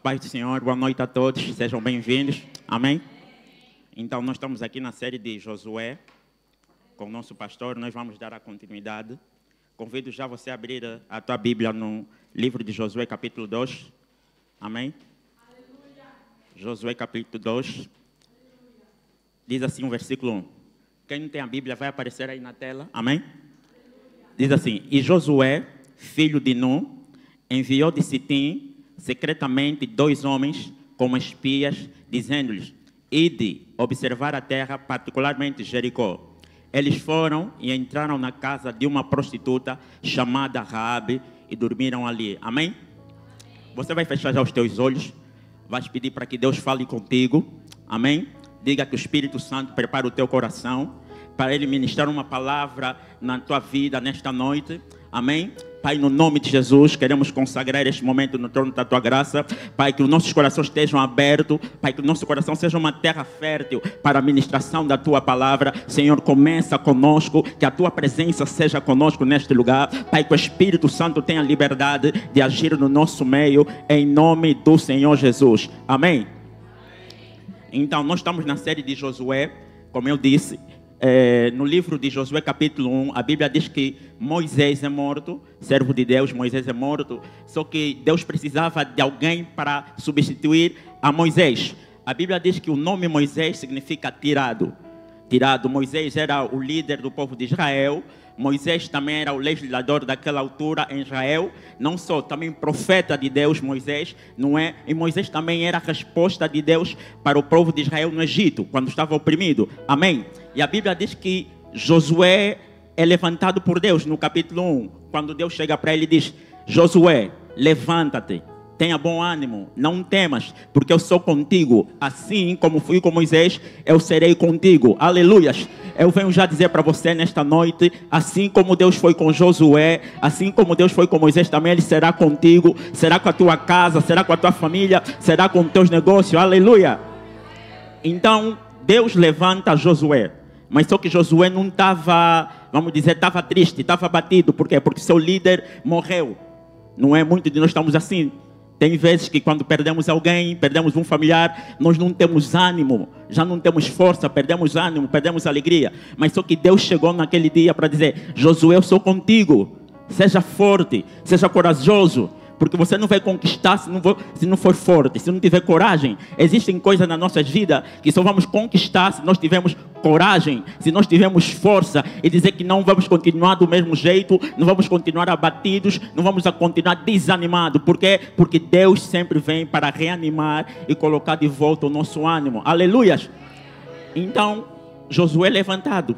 paz do Senhor, boa noite a todos, sejam bem-vindos, amém? Então, nós estamos aqui na série de Josué, com o nosso pastor, nós vamos dar a continuidade. Convido já você a abrir a tua Bíblia no livro de Josué, capítulo 2, amém? Aleluia. Josué, capítulo 2, diz assim o versículo 1. Quem não tem a Bíblia vai aparecer aí na tela, amém? Aleluia. Diz assim, e Josué, filho de Nun, enviou de Sitim secretamente 2 homens como espias, dizendo-lhes: ide observar a terra, particularmente Jericó. Eles foram e entraram na casa de uma prostituta chamada Raabe e dormiram ali. Amém? Você vai fechar já os teus olhos, vai pedir para que Deus fale contigo. Amém? Diga que o Espírito Santo prepara o teu coração para Ele ministrar uma palavra na tua vida nesta noite. Amém? Pai, no nome de Jesus, queremos consagrar este momento no trono da Tua graça. Pai, que os nossos corações estejam abertos. Pai, que o nosso coração seja uma terra fértil para a ministração da Tua palavra. Senhor, começa conosco, que a Tua presença seja conosco neste lugar. Pai, que o Espírito Santo tenha liberdade de agir no nosso meio, em nome do Senhor Jesus. Amém? Então, nós estamos na série de Josué, como eu disse. No livro de Josué capítulo 1, a Bíblia diz que Moisés é morto, servo de Deus, Moisés é morto, só que Deus precisava de alguém para substituir a Moisés. A Bíblia diz que o nome Moisés significa tirado. Tirado. Moisés era o líder do povo de Israel. Moisés também era o legislador daquela altura em Israel, não só, também profeta de Deus, Moisés, não é? E Moisés também era a resposta de Deus para o povo de Israel no Egito, quando estava oprimido. Amém? E a Bíblia diz que Josué é levantado por Deus no capítulo 1, quando Deus chega para ele e diz: Josué, levanta-te, tenha bom ânimo, não temas, porque eu sou contigo. Assim como fui com Moisés, eu serei contigo. Aleluias. Eu venho já dizer para você nesta noite, assim como Deus foi com Josué, assim como Deus foi com Moisés, também Ele será contigo, será com a tua casa, será com a tua família, será com os teus negócios. Aleluia. Então, Deus levanta Josué, mas só que Josué não estava, vamos dizer, estava triste, estava abatido. Por quê? Porque seu líder morreu. Não é? Muitos de nós estamos assim. Tem vezes que quando perdemos alguém, perdemos um familiar, nós não temos ânimo, já não temos força, perdemos ânimo, perdemos alegria. Mas só que Deus chegou naquele dia para dizer: Josué, eu sou contigo, seja forte, seja corajoso, porque você não vai conquistar se não for forte, se não tiver coragem. Existem coisas na nossa vida que só vamos conquistar se nós tivermos coragem, se nós tivermos força, e dizer que não vamos continuar do mesmo jeito, não vamos continuar abatidos, não vamos continuar desanimados. Por quê? Porque Deus sempre vem para reanimar e colocar de volta o nosso ânimo. Aleluias! Então, Josué levantado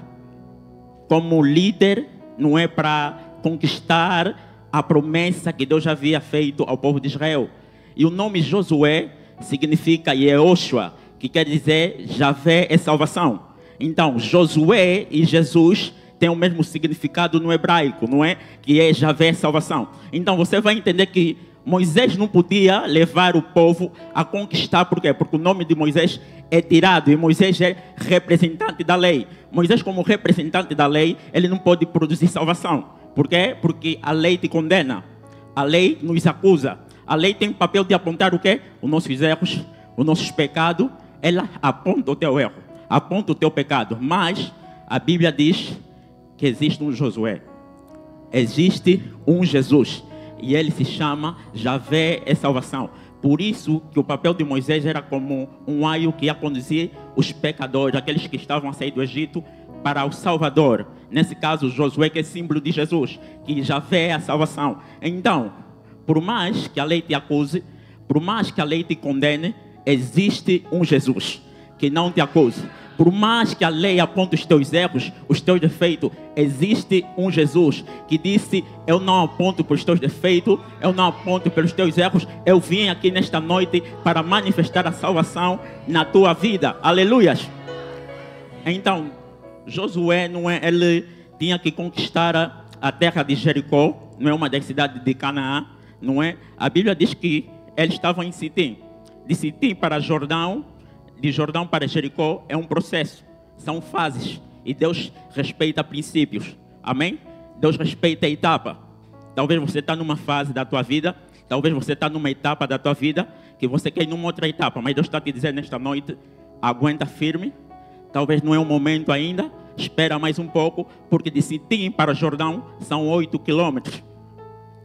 como líder, não é, para conquistar a promessa que Deus já havia feito ao povo de Israel. E o nome Josué significa Yehoshua, que quer dizer Javé é salvação. Então, Josué e Jesus têm o mesmo significado no hebraico, não é? Que é Javé é salvação. Então, você vai entender que Moisés não podia levar o povo a conquistar. Por quê? Porque o nome de Moisés é tirado e Moisés é representante da lei. Moisés, como representante da lei, ele não pode produzir salvação. Por quê? Porque a lei te condena, a lei nos acusa, a lei tem o papel de apontar o quê? Os nossos erros, os nossos pecados. Ela aponta o teu erro, aponta o teu pecado. Mas a Bíblia diz que existe um Josué, existe um Jesus, e ele se chama Javé é salvação. Por isso que o papel de Moisés era como um aio que ia conduzir os pecadores, aqueles que estavam a sair do Egito, para o Salvador. Nesse caso, Josué, que é símbolo de Jesus, que Javé é a salvação. Então, por mais que a lei te acuse, por mais que a lei te condene, existe um Jesus que não te acusa. Por mais que a lei aponte os teus erros, os teus defeitos, existe um Jesus que disse: eu não aponto pelos teus defeitos, eu não aponto pelos teus erros, eu vim aqui nesta noite para manifestar a salvação na tua vida. Aleluias! Então, Josué, não é, ele tinha que conquistar a terra de Jericó, não é, uma das cidades de Canaã, não é? A Bíblia diz que eles estavam em Sitim. De Sitim para Jordão, de Jordão para Jericó é um processo, são fases, e Deus respeita princípios. Amém? Deus respeita a etapa. Talvez você está numa fase da tua vida, talvez você está numa etapa da tua vida que você quer ir numa outra etapa, mas Deus está te dizendo nesta noite, aguenta firme, talvez não é o momento ainda, espera mais um pouco, porque de Sitim para Jordão são 8 quilômetros.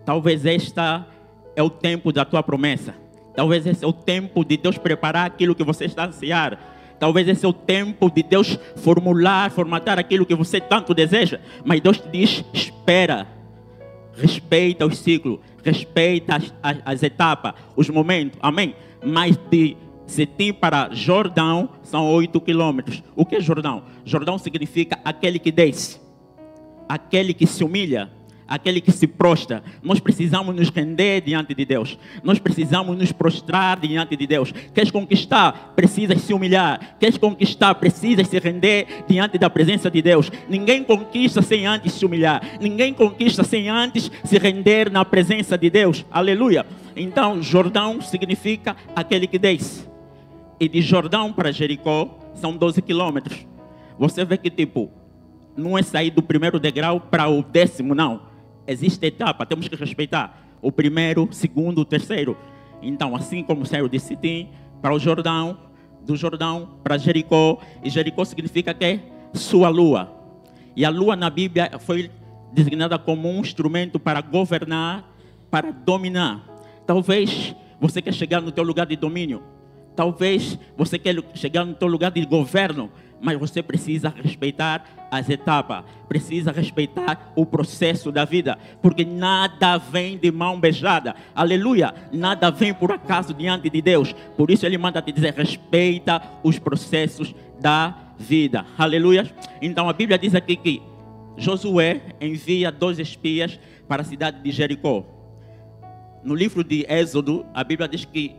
Talvez esta é o tempo da tua promessa. Talvez esse é o tempo de Deus preparar aquilo que você está a ansiar. Talvez esse é o tempo de Deus formatar aquilo que você tanto deseja. Mas Deus te diz, espera. Respeita os ciclos, respeita as etapas, os momentos. Amém? Mas de Sitim para Jordão são 8 quilômetros. O que é Jordão? Jordão significa aquele que desce, aquele que se humilha, aquele que se prostra. Nós precisamos nos render diante de Deus. Nós precisamos nos prostrar diante de Deus. Queres conquistar? Precisas se humilhar. Queres conquistar? Precisas se render diante da presença de Deus. Ninguém conquista sem antes se humilhar. Ninguém conquista sem antes se render na presença de Deus. Aleluia. Então, Jordão significa aquele que desce. E de Jordão para Jericó são 12 quilômetros. Você vê que tipo, não é sair do primeiro degrau para o 10º, não. Existe etapa, temos que respeitar o primeiro, o segundo, o terceiro. Então, assim como saiu de Sitim para o Jordão, do Jordão para Jericó, e Jericó significa que é sua lua. E a lua na Bíblia foi designada como um instrumento para governar, para dominar. Talvez você quer chegar no teu lugar de domínio. Talvez você quer chegar no teu lugar de governo, mas você precisa respeitar as etapas, precisa respeitar o processo da vida, porque nada vem de mão beijada, aleluia, nada vem por acaso diante de Deus. Por isso ele manda te dizer, respeita os processos da vida, aleluia. Então a Bíblia diz aqui que Josué envia 2 espias para a cidade de Jericó. No livro de Êxodo, a Bíblia diz que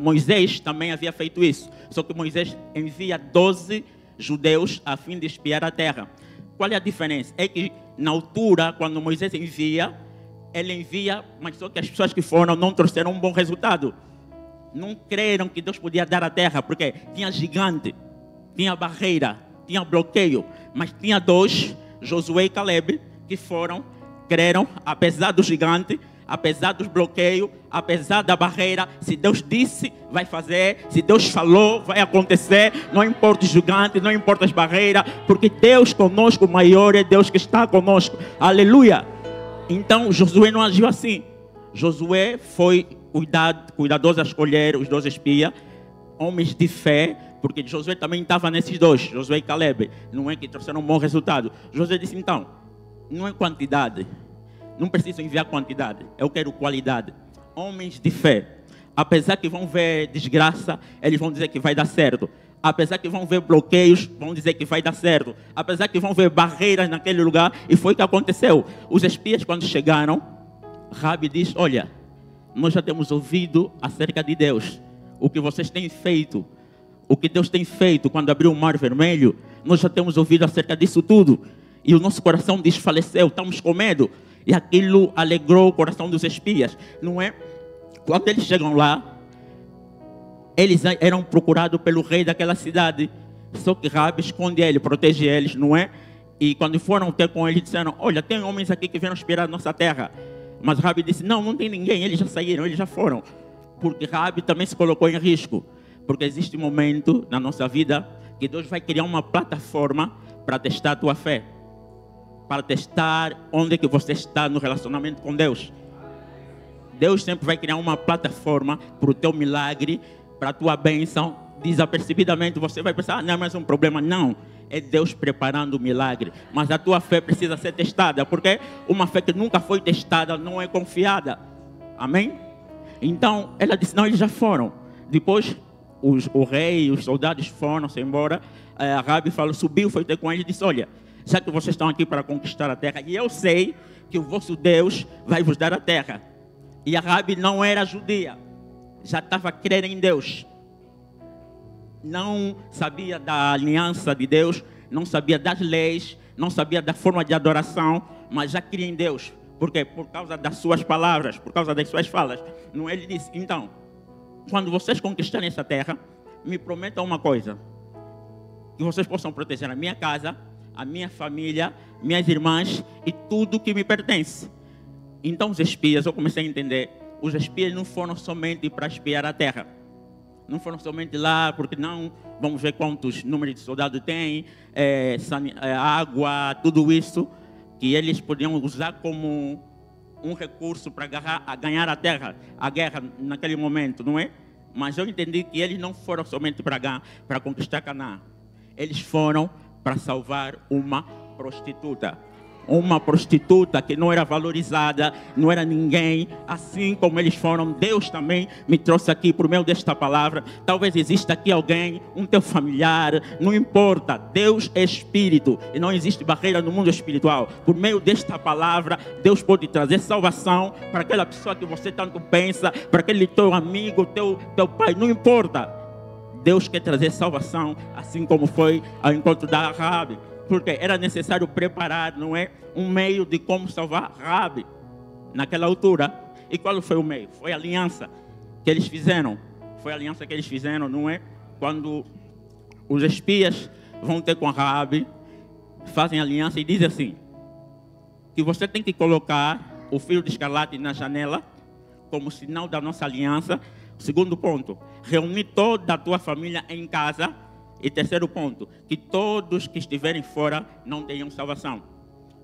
Moisés também havia feito isso. Só que Moisés envia 12 judeus a fim de espiar a terra. Qual é a diferença? É que na altura, quando Moisés envia, ele envia, mas só que as pessoas que foram não trouxeram um bom resultado. Não creram que Deus podia dar a terra, porque tinha gigante, tinha barreira, tinha bloqueio. Mas tinha 2, Josué e Caleb, que foram, creram, apesar do gigante, apesar dos bloqueios, apesar da barreira. Se Deus disse, vai fazer. Se Deus falou, vai acontecer. Não importa o gigante, não importa as barreiras, porque Deus conosco, o maior é Deus que está conosco. Aleluia. Então Josué não agiu assim. Josué foi cuidadoso a escolher os 2 espias, homens de fé, porque Josué também estava nesses 2, Josué e Caleb. Não é que trouxeram um bom resultado. Josué disse, então, não é quantidade. Não preciso enviar quantidade, eu quero qualidade. Homens de fé, apesar que vão ver desgraça, eles vão dizer que vai dar certo. Apesar que vão ver bloqueios, vão dizer que vai dar certo. Apesar que vão ver barreiras naquele lugar, e foi o que aconteceu. Os espias, quando chegaram, Rabi diz, olha, nós já temos ouvido acerca de Deus. O que vocês têm feito, o que Deus tem feito quando abriu o Mar Vermelho, nós já temos ouvido acerca disso tudo. E o nosso coração desfaleceu, estamos com medo. E aquilo alegrou o coração dos espias, não é? Quando eles chegam lá, eles eram procurados pelo rei daquela cidade. Só que Rabi esconde ele, protege eles, não é? E quando foram ter com ele, disseram, olha, tem homens aqui que vieram espiar a nossa terra. Mas Rabi disse, não tem ninguém, eles já saíram, eles já foram. Porque Rabi também se colocou em risco. Porque existe um momento na nossa vida que Deus vai criar uma plataforma para testar a tua fé. Para testar onde que você está no relacionamento com Deus. Deus sempre vai criar uma plataforma para o teu milagre, para a tua bênção. Desapercebidamente você vai pensar, não é mais um problema. Não, é Deus preparando o milagre. Mas a tua fé precisa ser testada, porque uma fé que nunca foi testada não é confiada. Amém? Então, ela disse, não, eles já foram. Depois, o rei e os soldados foram-se embora. A Rabi falou, subiu, foi ter com ele e disse, olha, já que vocês estão aqui para conquistar a terra, e eu sei que o vosso Deus vai vos dar a terra. E a Rabi não era judia, já estava a crer em Deus. Não sabia da aliança de Deus, não sabia das leis, não sabia da forma de adoração, mas já cria em Deus. Por quê? Por causa das suas palavras, por causa das suas falas. Não, ele disse, então, quando vocês conquistarem essa terra, me prometam uma coisa, que vocês possam proteger a minha casa, a minha família, minhas irmãs e tudo que me pertence. Então os espias, eu comecei a entender, os espias não foram somente para espiar a terra. Não foram somente lá, porque não, vamos ver quantos números de soldados tem, água, tudo isso, que eles podiam usar como um recurso para ganhar a terra, a guerra naquele momento, não é? Mas eu entendi que eles não foram somente para conquistar Canaã. Eles foram para salvar uma prostituta. Uma prostituta que não era valorizada, não era ninguém. Assim como eles foram, Deus também me trouxe aqui por meio desta palavra. Talvez exista aqui alguém, um teu familiar, não importa. Deus é espírito e não existe barreira no mundo espiritual. Por meio desta palavra, Deus pode trazer salvação para aquela pessoa que você tanto pensa, para aquele teu amigo, teu pai, não importa. Deus quer trazer salvação, assim como foi ao encontro da Raabe. Porque era necessário preparar, não é? Um meio de como salvar Raabe naquela altura. E qual foi o meio? Foi a aliança que eles fizeram. Foi a aliança que eles fizeram, não é? Quando os espias vão ter com Raabe, fazem aliança e dizem assim: que você tem que colocar o fio de escarlate na janela como sinal da nossa aliança. Segundo ponto, reunir toda a tua família em casa. E terceiro ponto, que todos que estiverem fora não tenham salvação.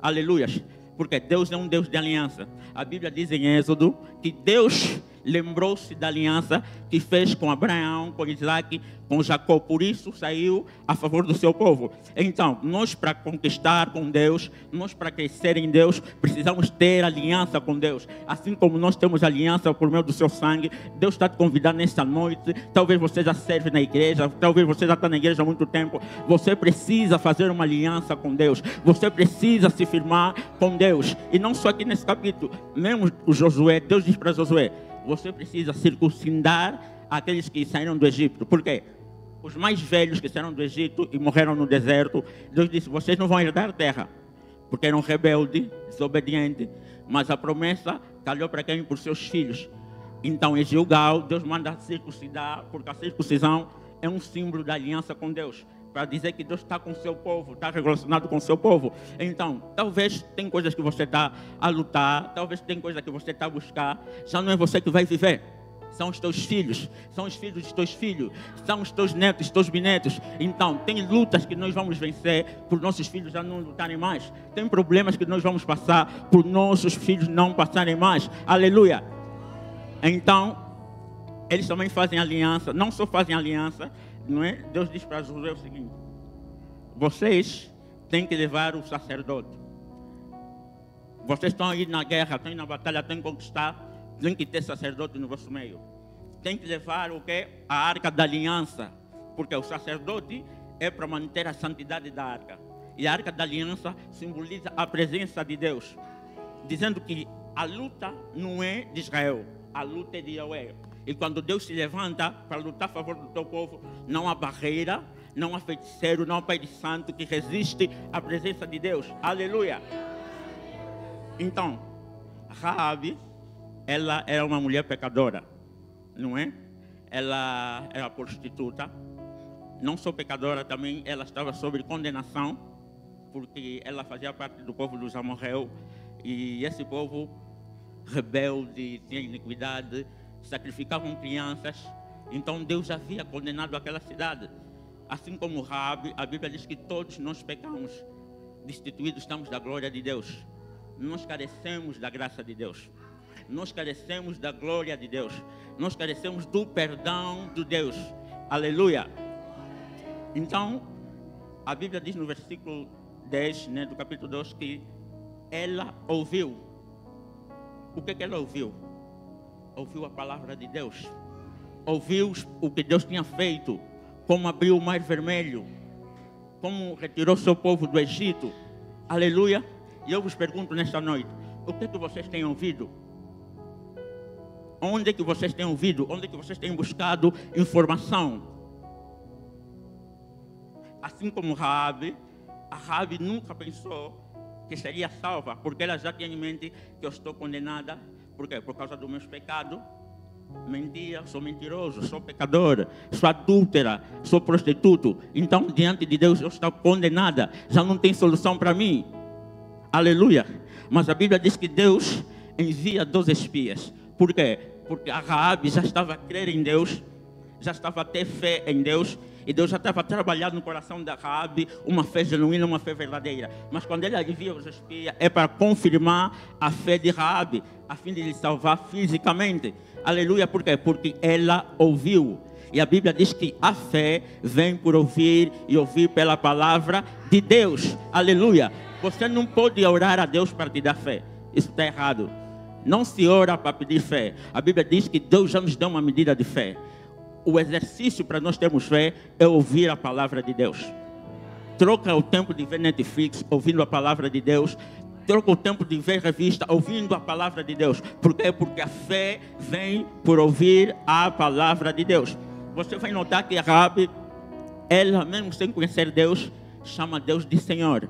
Aleluias. Porque Deus é um Deus de aliança. A Bíblia diz em Êxodo que Deus lembrou-se da aliança que fez com Abraão, com Isaac, com Jacó. Por isso saiu a favor do seu povo. Então, nós para conquistar com Deus, nós para crescer em Deus, precisamos ter aliança com Deus. Assim como nós temos aliança por meio do seu sangue, Deus está te convidando nesta noite. Talvez você já serve na igreja, talvez você já está na igreja há muito tempo. Você precisa fazer uma aliança com Deus. Você precisa se firmar com Deus. E não só aqui nesse capítulo, mesmo o Josué, Deus diz para Josué: você precisa circuncidar aqueles que saíram do Egito. Por quê? Os mais velhos que saíram do Egito e morreram no deserto, Deus disse: vocês não vão herdar a terra, porque eram rebeldes, desobedientes. Mas a promessa calhou para quem? Por seus filhos. Então, em Gilgal, Deus manda circuncidar, porque a circuncisão é um símbolo da aliança com Deus, para dizer que Deus está com o seu povo, está relacionado com o seu povo. Então, talvez tem coisas que você está a lutar, talvez tem coisas que você está a buscar. Já não é você que vai viver, são os teus filhos, são os filhos dos teus filhos, são os teus netos, os teus bisnetos. Então, tem lutas que nós vamos vencer por nossos filhos já não lutarem mais. Tem problemas que nós vamos passar por nossos filhos não passarem mais. Aleluia! Então, eles também fazem aliança, não só fazem aliança, não é? Deus diz para Josué o seguinte: vocês têm que levar o sacerdote. Vocês estão aí na guerra, estão aí na batalha, têm que conquistar, tem que ter sacerdote no vosso meio. Tem que levar o quê? A arca da aliança. Porque o sacerdote é para manter a santidade da arca. E a arca da aliança simboliza a presença de Deus. Dizendo que a luta não é de Israel, a luta é de Yahweh. E quando Deus se levanta para lutar a favor do teu povo, não há barreira, não há feiticeiro, não há pai de santo que resiste à presença de Deus. Aleluia! Então, Raabe, ela era uma mulher pecadora, não é? Ela era prostituta. Não só pecadora, também ela estava sob condenação, porque ela fazia parte do povo dos amorreus. E esse povo rebelde, tinha iniquidade, sacrificavam crianças. Então Deus havia condenado aquela cidade. Assim como Raabe, a Bíblia diz que todos nós pecamos, destituídos estamos da glória de Deus. Nós carecemos da graça de Deus. Nós carecemos da glória de Deus. Nós carecemos do perdão de Deus. Aleluia! Então, a Bíblia diz no versículo 10, né, do capítulo 2, que ela ouviu. O que ela ouviu? Ouviu a palavra de Deus. Ouviu o que Deus tinha feito. Como abriu o mar vermelho. Como retirou seu povo do Egito. Aleluia! E eu vos pergunto nesta noite: o que vocês têm ouvido? Onde é que vocês têm ouvido? Onde é que vocês têm buscado informação? Assim como Raabe, a Raabe nunca pensou que seria salva, porque ela já tinha em mente que eu estou condenada. Por quê? Por causa dos meus pecados. Mentia, sou mentiroso, sou pecador, sou adúltera, sou prostituto. Então, diante de Deus, eu estou condenada. Já não tem solução para mim. Aleluia! Mas a Bíblia diz que Deus envia 2 espias. Por quê? Porque a Raabe já estava a crer em Deus, já estava a ter fé em Deus, e Deus já estava trabalhando no coração da Raabe uma fé genuína, uma fé verdadeira. Mas quando ele envia os espias, é para confirmar a fé de Raabe, a fim de lhe salvar fisicamente. Aleluia, por quê? Porque ela ouviu. E a Bíblia diz que a fé vem por ouvir e ouvir pela palavra de Deus. Aleluia. Você não pode orar a Deus para te dar fé. Isso está errado. Não se ora para pedir fé. A Bíblia diz que Deus já nos deu uma medida de fé. O exercício para nós termos fé é ouvir a palavra de Deus. Troca o tempo de ver Netflix ouvindo a palavra de Deus. Troca o tempo de ver revista ouvindo a palavra de Deus. Por quê? Porque a fé vem por ouvir a palavra de Deus. Você vai notar que a Raabe, ela mesmo sem conhecer Deus, chama Deus de Senhor.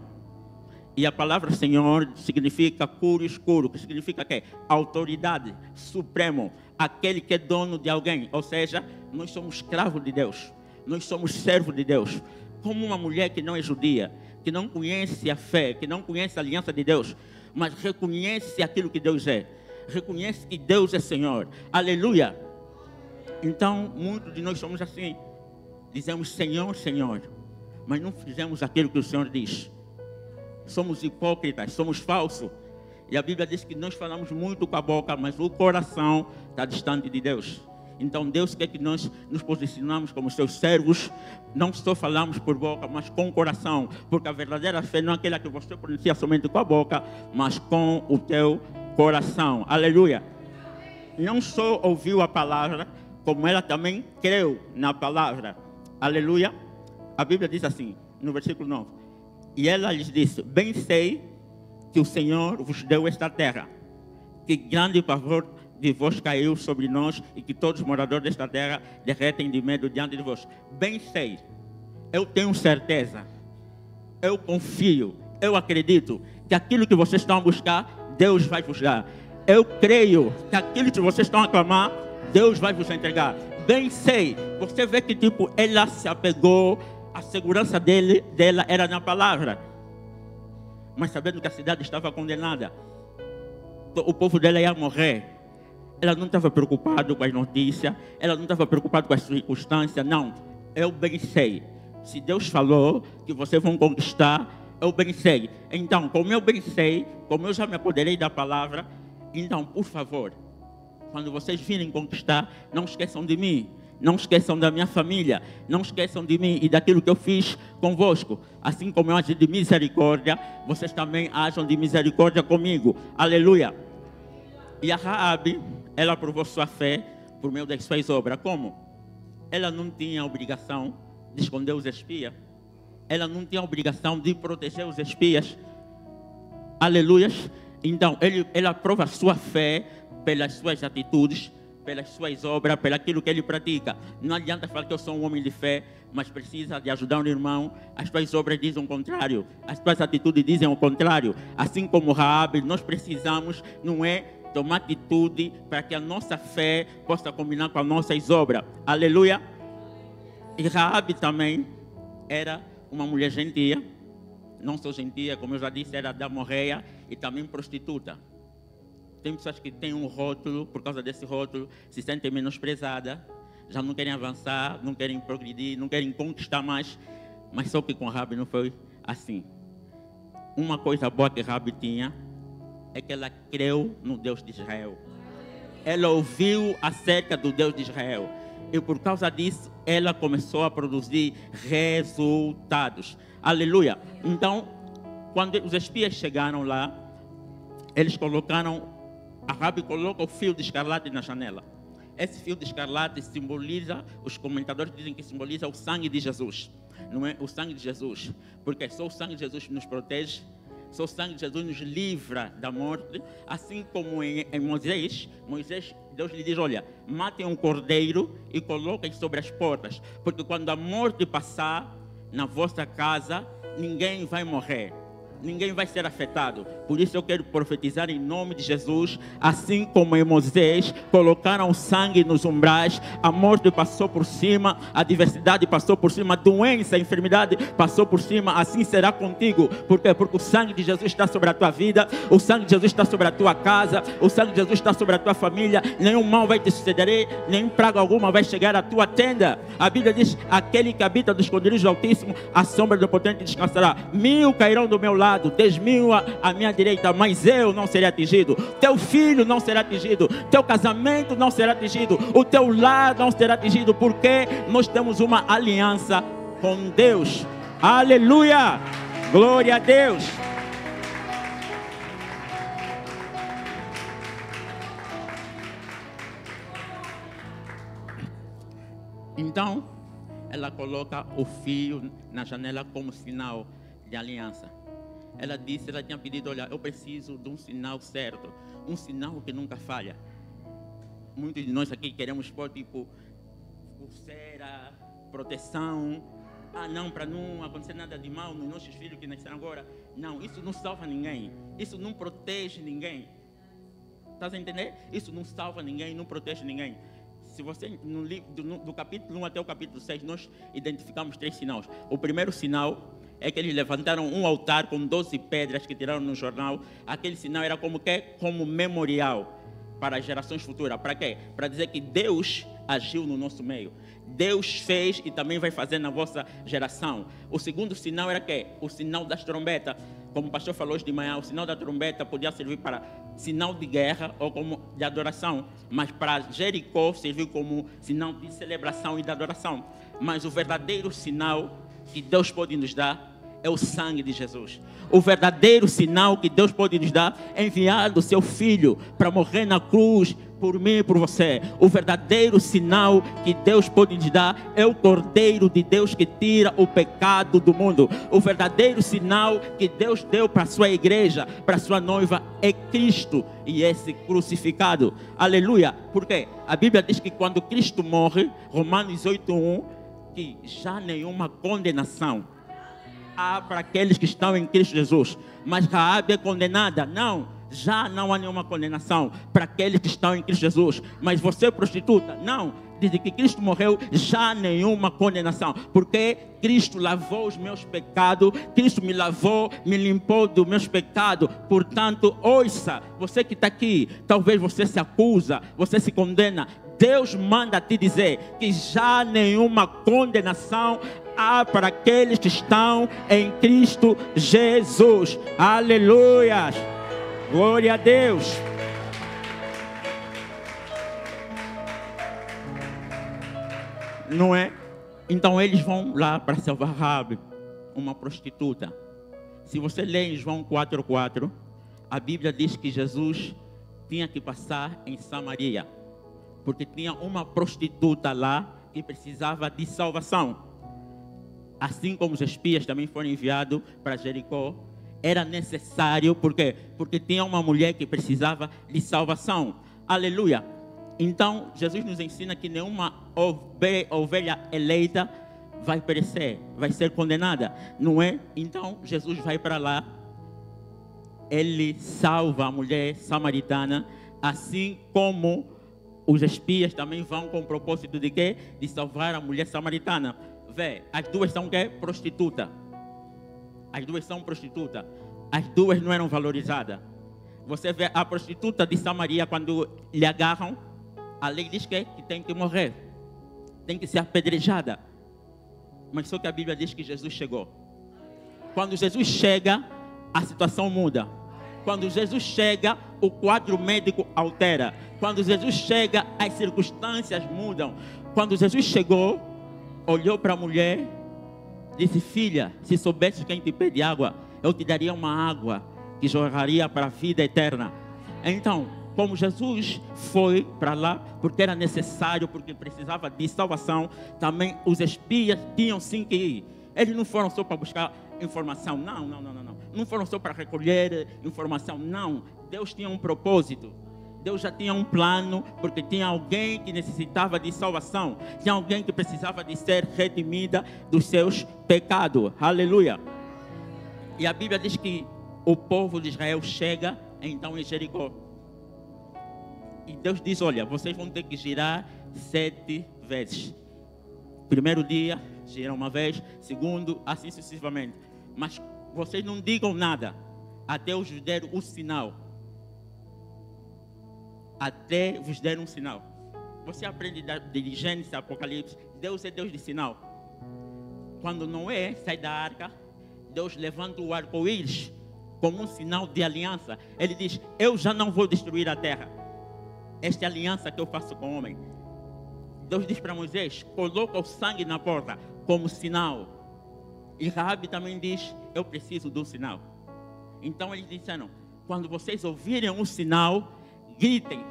E a palavra Senhor significa puro e escuro, que significa que autoridade, supremo, aquele que é dono de alguém. Ou seja, nós somos escravos de Deus, nós somos servos de Deus. Como uma mulher que não é judia, que não conhece a fé, que não conhece a aliança de Deus, mas reconhece aquilo que Deus é, reconhece que Deus é Senhor. Aleluia! Então, muitos de nós somos assim, dizemos Senhor, Senhor, mas não fizemos aquilo que o Senhor diz. Somos hipócritas, somos falsos. E a Bíblia diz que nós falamos muito com a boca, mas o coração está distante de Deus. Então Deus quer que nós nos posicionamos como seus servos, não só falamos por boca, mas com o coração. Porque a verdadeira fé não é aquela que você pronuncia somente com a boca, mas com o teu coração. Aleluia! Não só ouviu a palavra, como ela também creu na palavra. Aleluia! A Bíblia diz assim, no versículo 9. E ela lhes disse, bem sei que o Senhor vos deu esta terra, que grande pavor de vós caiu sobre nós e que todos os moradores desta terra derretem de medo diante de vós. Bem sei, eu tenho certeza, eu confio, eu acredito que aquilo que vocês estão a buscar, Deus vai vos dar. Eu creio que aquilo que vocês estão a clamar, Deus vai vos entregar. Bem sei, você vê que tipo, ela se apegou, a segurança dela era na palavra. Mas sabendo que a cidade estava condenada, o povo dela ia morrer. Ela não estava preocupada com as notícias, ela não estava preocupada com as circunstâncias, não. Eu bem sei. Se Deus falou que vocês vão conquistar, eu bem sei. Então, como eu bem sei, como eu já me apoderei da palavra, então, por favor, quando vocês virem conquistar, não esqueçam de mim. Não esqueçam da minha família, não esqueçam de mim e daquilo que eu fiz convosco. Assim como eu agi de misericórdia, vocês também ajam de misericórdia comigo. Aleluia! E a Raabe, ela provou sua fé por meio das suas obras. Como? Ela não tinha obrigação de esconder os espias. Ela não tinha obrigação de proteger os espias. Aleluia! Então, ela prova sua fé pelas suas atitudes, pelas suas obras, pelo aquilo que ele pratica. Não adianta falar que eu sou um homem de fé, mas precisa de ajudar um irmão. As tuas obras dizem o contrário, as tuas atitudes dizem o contrário. Assim como Raabe, nós precisamos, não é, tomar atitude para que a nossa fé possa combinar com as nossas obras. Aleluia! E Raabe também era uma mulher gentia, não só gentia, como eu já disse, era da Morreia e também prostituta. Tem pessoas que têm um rótulo, por causa desse rótulo, se sentem menosprezadas, já não querem avançar, não querem progredir, não querem conquistar mais. Mas só que com Raabe não foi assim. Uma coisa boa que Raabe tinha é que ela creu no Deus de Israel. Ela ouviu acerca do Deus de Israel. E por causa disso, ela começou a produzir resultados. Aleluia! Então, quando os espias chegaram lá, eles colocaram... A Raabe coloca o fio de escarlate na janela. Esse fio de escarlate simboliza, os comentadores dizem que simboliza o sangue de Jesus. Não é o sangue de Jesus, porque só o sangue de Jesus nos protege, só o sangue de Jesus nos livra da morte. Assim como em Moisés, Deus lhe diz, olha, matem um cordeiro e coloquem sobre as portas, porque quando a morte passar na vossa casa, ninguém vai morrer. ninguém vai ser afetado. Por isso eu quero profetizar em nome de Jesus, assim como em Moisés colocaram sangue nos umbrais, a morte passou por cima, a adversidade passou por cima, a doença, a enfermidade passou por cima, assim será contigo. Por quê? Porque o sangue de Jesus está sobre a tua vida, o sangue de Jesus está sobre a tua casa, o sangue de Jesus está sobre a tua família, nenhum mal vai te suceder, nem praga alguma vai chegar à tua tenda. A Bíblia diz: aquele que habita no esconderijo do Altíssimo, a sombra do Potente descansará. 1000 cairão do meu lado, 10.000 à minha direita, mas eu não serei atingido. Teu filho não será atingido, teu casamento não será atingido, o teu lar não será atingido, porque nós temos uma aliança com Deus. Aleluia! Glória a Deus! Então, ela coloca o fio na janela como sinal de aliança. Ela disse, ela tinha pedido: olha, eu preciso de um sinal certo, um sinal que nunca falha. Muitos de nós aqui queremos pôr tipo pulseira, proteção. Não, para não acontecer nada de mal nos nossos filhos que nasceram agora. Não, isso não salva ninguém, isso não protege ninguém. Estás a entender? Isso não salva ninguém, não protege ninguém. Se você, no livro, do capítulo 1 até o capítulo 6, nós identificamos 3 sinais. O primeiro sinal é que eles levantaram um altar com 12 pedras que tiraram no jornal. Aquele sinal era como memorial para as gerações futuras. Para quê? Para dizer que Deus agiu no nosso meio. Deus fez e também vai fazer na vossa geração. O segundo sinal era o sinal das trombetas. Como o pastor falou hoje de manhã, o sinal da trombeta podia servir para sinal de guerra ou como de adoração. Mas para Jericó serviu como sinal de celebração e de adoração. Mas o verdadeiro sinal que Deus pode nos dar é o sangue de Jesus. O verdadeiro sinal que Deus pode nos dar é enviar o seu Filho para morrer na cruz por mim e por você. O verdadeiro sinal que Deus pode nos dar é o Cordeiro de Deus que tira o pecado do mundo. O verdadeiro sinal que Deus deu para a sua igreja, para a sua noiva, é Cristo e esse crucificado. Aleluia! Porque a Bíblia diz que quando Cristo morre, Romanos 8:1, que já nenhuma condenação há para aqueles que estão em Cristo Jesus. Mas Raabe é condenada? Não, já não há nenhuma condenação para aqueles que estão em Cristo Jesus. Mas você, prostituta? Não, desde que Cristo morreu, já nenhuma condenação, porque Cristo lavou os meus pecados, Cristo me lavou, me limpou dos meus pecados. Portanto, ouça, você que está aqui, talvez você se acusa, você se condena. Deus manda te dizer que já nenhuma condenação há para aqueles que estão em Cristo Jesus. Aleluia! Glória a Deus! Não é? Então eles vão lá para salvar Raabe, uma prostituta. Se você lê em João 4:4, a Bíblia diz que Jesus tinha que passar em Samaria, porque tinha uma prostituta lá que precisava de salvação. Assim como os espias também foram enviados para Jericó, era necessário, por quê? Porque tinha uma mulher que precisava de salvação. Aleluia! Então, Jesus nos ensina que nenhuma ovelha eleita vai perecer, vai ser condenada, não é? Então, Jesus vai para lá, ele salva a mulher samaritana, assim como os espias também vão com o propósito de quê? De salvar a mulher samaritana. Vê, as duas são quê? Prostituta. As duas são prostitutas. As duas não eram valorizadas. Você vê a prostituta de Samaria, quando lhe agarram, a lei diz que tem que morrer, tem que ser apedrejada. Mas só que a Bíblia diz que Jesus chegou. Quando Jesus chega, a situação muda. Quando Jesus chega, o quadro médico altera. Quando Jesus chega, as circunstâncias mudam. Quando Jesus chegou, olhou para a mulher, disse: filha, se soubesse quem te pede água, eu te daria uma água que jorraria para a vida eterna. Então, como Jesus foi para lá, porque era necessário, porque precisava de salvação, também os espias tinham sim que ir. Eles não foram só para buscar informação, não. Não foram só para recolher informação, não. Deus tinha um propósito. Deus já tinha um plano, porque tinha alguém que necessitava de salvação. Tinha alguém que precisava de ser redimida dos seus pecados. Aleluia. E a Bíblia diz que o povo de Israel chega então em Jericó. E Deus diz, olha, vocês vão ter que girar 7 vezes. Primeiro dia, giram uma vez. Segundo, assim sucessivamente. Mas vocês não digam nada até eu vos der o sinal. Até vos der um sinal. Você aprende de Gênesis, Apocalipse. Deus é Deus de sinal. Quando Noé sai da arca, Deus levanta o arco-íris como um sinal de aliança. Ele diz, eu já não vou destruir a terra. Esta é a aliança que eu faço com o homem. Deus diz para Moisés, coloca o sangue na porta como sinal. E Raabe também diz, eu preciso do sinal. Então eles disseram, quando vocês ouvirem um sinal, gritem.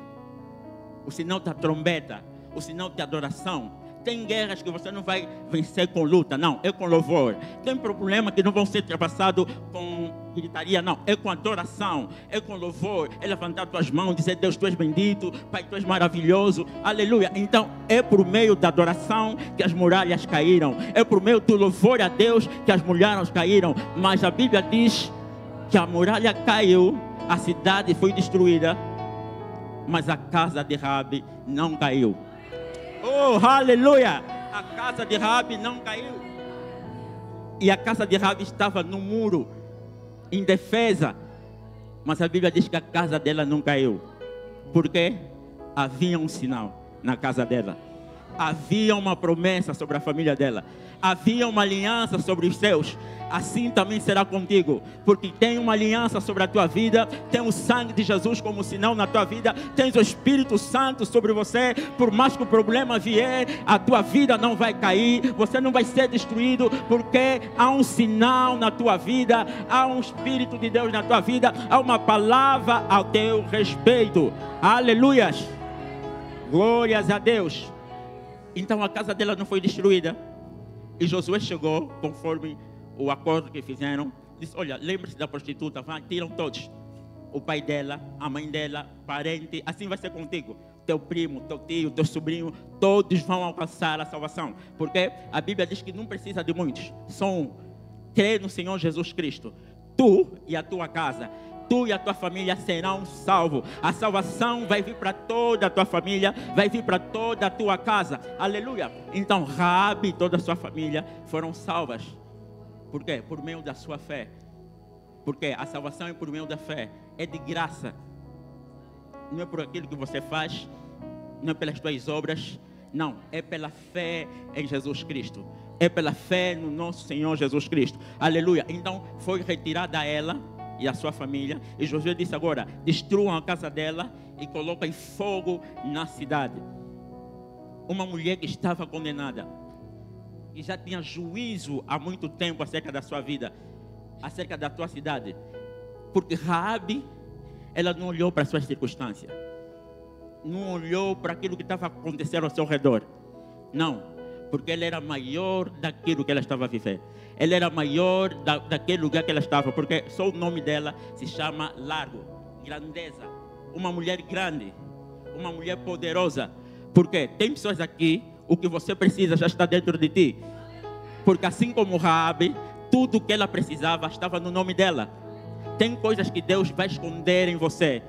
O sinal da trombeta, o sinal de adoração. Tem guerras que você não vai vencer com luta, não, é com louvor. Tem problemas que não vão ser ultrapassados com gritaria, não, é com adoração, é com louvor. É levantar tuas mãos, dizer, Deus, tu és bendito, Pai, tu és maravilhoso, aleluia. Então, é por meio da adoração que as muralhas caíram. É por meio do louvor a Deus que as muralhas caíram. Mas a Bíblia diz que a muralha caiu, a cidade foi destruída, mas a casa de Raabe não caiu. Oh, aleluia! A casa de Raabe não caiu. E a casa de Raabe estava no muro, em defesa. Mas a Bíblia diz que a casa dela não caiu. Porque havia um sinal na casa dela. Havia uma promessa sobre a família dela. Havia uma aliança sobre os seus. Assim também será contigo, porque tem uma aliança sobre a tua vida, tem o sangue de Jesus como sinal na tua vida, tens o Espírito Santo sobre você. Por mais que o problema vier, a tua vida não vai cair, você não vai ser destruído, porque há um sinal na tua vida, há um Espírito de Deus na tua vida, há uma palavra ao teu respeito. Aleluias, glórias a Deus. Então a casa dela não foi destruída. E Josué chegou conforme o acordo que fizeram. Disse, olha, lembre-se da prostituta, vai, tiram todos. O pai dela, a mãe dela, parente, assim vai ser contigo. Teu primo, teu tio, teu sobrinho, todos vão alcançar a salvação. Porque a Bíblia diz que não precisa de muitos. Só um. Crê no Senhor Jesus Cristo. Tu e a tua casa, tu e a tua família serão salvos. A salvação vai vir para toda a tua família, vai vir para toda a tua casa. Aleluia. Então Raabe e toda a sua família foram salvas. Por quê? Por meio da sua fé. Porque a salvação é por meio da fé. É de graça. Não é por aquilo que você faz, não é pelas tuas obras. Não, é pela fé em Jesus Cristo. É pela fé no nosso Senhor Jesus Cristo. Aleluia. Então foi retirada ela e a sua família. E Josué disse agora, destruam a casa dela e coloquem fogo na cidade. Uma mulher que estava condenada. E já tinha juízo há muito tempo acerca da sua vida, acerca da tua cidade. Porque Raabe, ela não olhou para as suas circunstâncias. Não olhou para aquilo que estava acontecendo ao seu redor. Não, porque ela era maior daquilo que ela estava a viver. Ela era maior daquele lugar que ela estava, porque só o nome dela se chama Largo, grandeza. Uma mulher grande, uma mulher poderosa. Porque tem pessoas aqui, o que você precisa já está dentro de ti. Porque assim como Raabe, tudo que ela precisava estava no nome dela. Tem coisas que Deus vai esconder em você,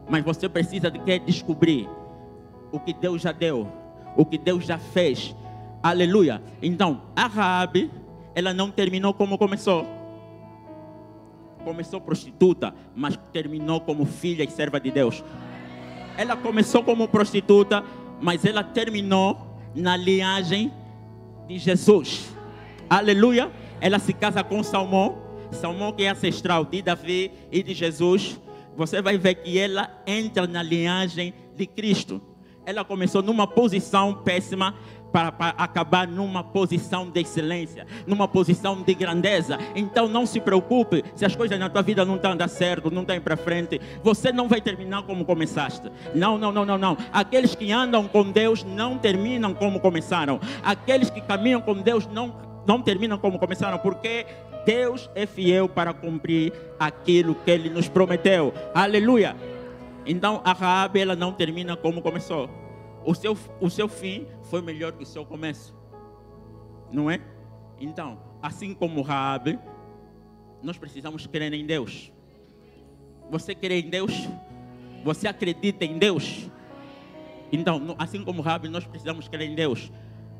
mas você precisa de que descobrir o que Deus já deu, o que Deus já fez. Aleluia. Então, a Raabe, ela não terminou como começou. Começou prostituta, mas terminou como filha e serva de Deus. Ela começou como prostituta, mas ela terminou na linhagem de Jesus. Aleluia. Ela se casa com Salmão. Salmão que é ancestral de Davi e de Jesus. Você vai ver que ela entra na linhagem de Cristo. Ela começou numa posição péssima para acabar numa posição de excelência, numa posição de grandeza. Então não se preocupe se as coisas na tua vida não estão dando certo, não estão para frente. Você não vai terminar como começaste. Não. Aqueles que andam com Deus não terminam como começaram. Aqueles que caminham com Deus não terminam como começaram, porque Deus é fiel para cumprir aquilo que Ele nos prometeu. Aleluia. Então a Raabe, ela não termina como começou. O seu fim foi melhor que o seu começo. Não é? Então, assim como Raabe, nós precisamos crer em Deus. Você crê em Deus? Você acredita em Deus? Então, assim como Raabe, nós precisamos crer em Deus.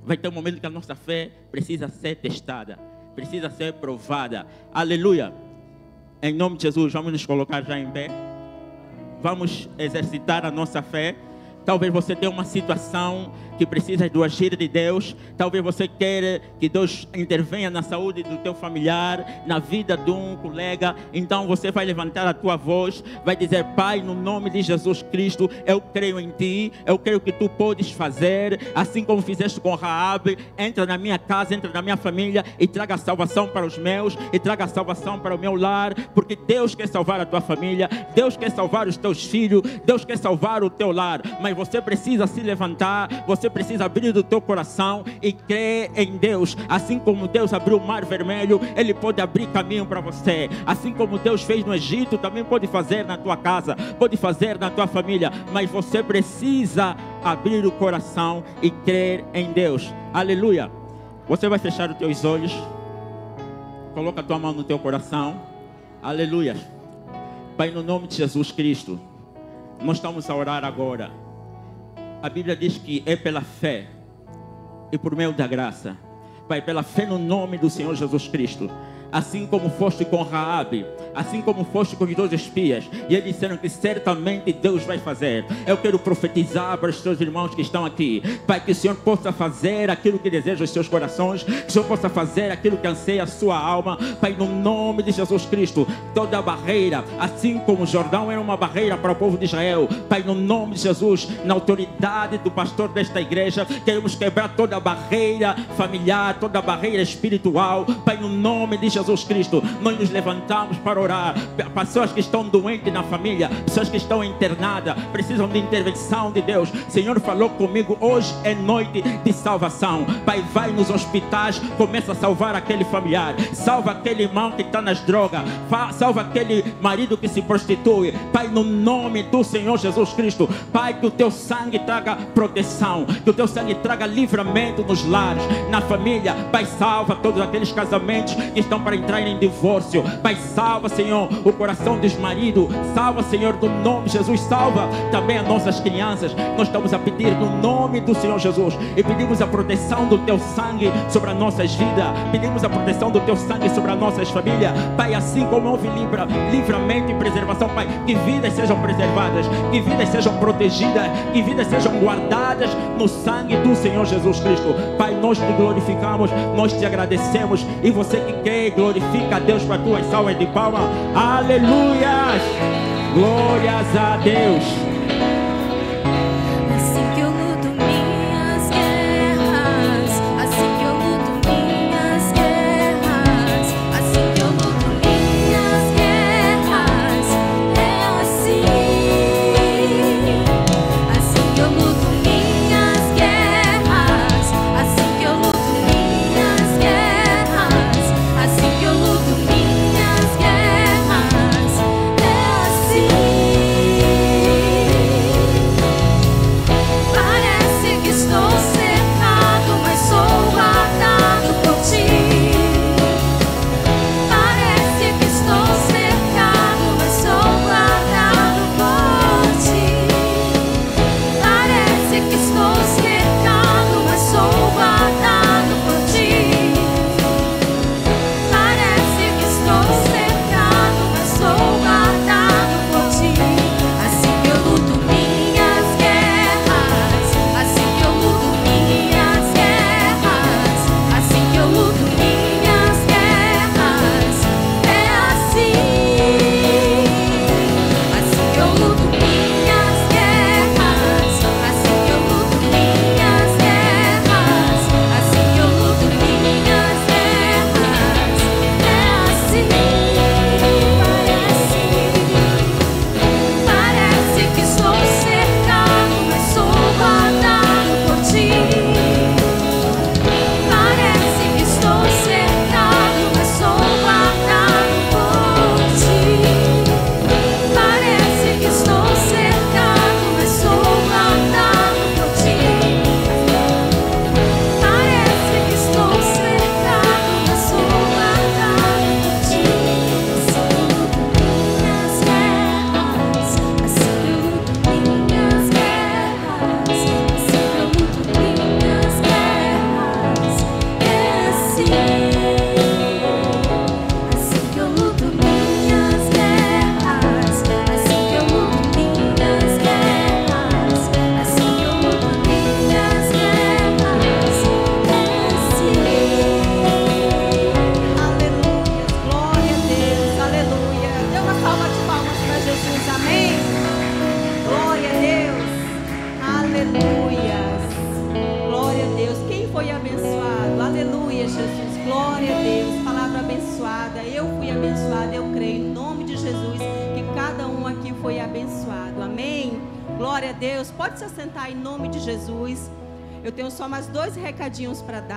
Vai ter um momento que a nossa fé precisa ser testada, precisa ser provada. Aleluia! Em nome de Jesus, vamos nos colocar já em pé. Vamos exercitar a nossa fé. Talvez você tenha uma situação que precisa do agir de Deus. Talvez você queira que Deus intervenha na saúde do teu familiar, na vida de um colega. Então você vai levantar a tua voz, vai dizer: Pai, no nome de Jesus Cristo, eu creio em Ti, eu creio que Tu podes fazer, assim como fizeste com Raabe. Entra na minha casa, entra na minha família e traga salvação para os meus, e traga salvação para o meu lar, porque Deus quer salvar a tua família, Deus quer salvar os teus filhos, Deus quer salvar o teu lar. Mas você precisa se levantar, você precisa abrir o teu coração e crer em Deus. Assim como Deus abriu o mar vermelho, Ele pode abrir caminho para você. Assim como Deus fez no Egito, também pode fazer na tua casa, pode fazer na tua família. Mas você precisa abrir o coração e crer em Deus. Aleluia. Você vai fechar os teus olhos, coloca a tua mão no teu coração. Aleluia. Pai, no nome de Jesus Cristo, nós estamos a orar agora. A Bíblia diz que é pela fé e por meio da graça. Pai, pela fé no nome do Senhor Jesus Cristo. Assim como foste com Raabe, assim como foste com os 2 espias, e eles disseram que certamente Deus vai fazer. Eu quero profetizar para os teus irmãos que estão aqui, Pai, que o Senhor possa fazer aquilo que deseja os seus corações, que o Senhor possa fazer aquilo que anseia a sua alma. Pai, no nome de Jesus Cristo, toda barreira, assim como o Jordão era uma barreira para o povo de Israel, Pai, no nome de Jesus, na autoridade do pastor desta igreja, queremos quebrar toda barreira familiar, toda barreira espiritual. Pai, no nome de Jesus Cristo, nós nos levantamos para orar. Pessoas que estão doentes na família, pessoas que estão internadas, precisam de intervenção de Deus. O Senhor falou comigo: hoje é noite de salvação. Pai, vai nos hospitais, começa a salvar aquele familiar, salva aquele irmão que está nas drogas, salva aquele marido que se prostitui. Pai, no nome do Senhor Jesus Cristo, Pai, que o teu sangue traga proteção, que o teu sangue traga livramento nos lares, na família. Pai, salva todos aqueles casamentos que estão para entrar em divórcio. Pai, salva, Senhor, o coração dos maridos. Salva, Senhor, do nome de Jesus. Salva também as nossas crianças. Nós estamos a pedir no nome do Senhor Jesus e pedimos a proteção do teu sangue sobre as nossas vidas. Pedimos a proteção do teu sangue sobre as nossas famílias. Pai, assim como houve livramento e preservação, Pai, que vidas sejam preservadas, que vidas sejam protegidas, que vidas sejam guardadas no sangue do Senhor Jesus Cristo. Pai, nós te glorificamos, nós te agradecemos, e você que crê, glorifica a Deus com as tuas salvas de palmas. Aleluias! Glórias a Deus! Assim que eu luto minhas guerras, assim que eu luto minhas guerras, assim que eu luto minhas guerras, é assim. Assim que eu luto minhas guerras, assim que eu luto minhas guerras, assim que eu luto minhas guerras, é assim. Aleluias. Glória a Deus. Quem foi abençoado? Aleluia, Jesus. Glória a Deus. Palavra abençoada. Eu fui abençoada, eu creio em nome de Jesus que cada um aqui foi abençoado. Amém? Glória a Deus. Pode se assentar em nome de Jesus. Eu tenho só mais 2 recadinhos para dar.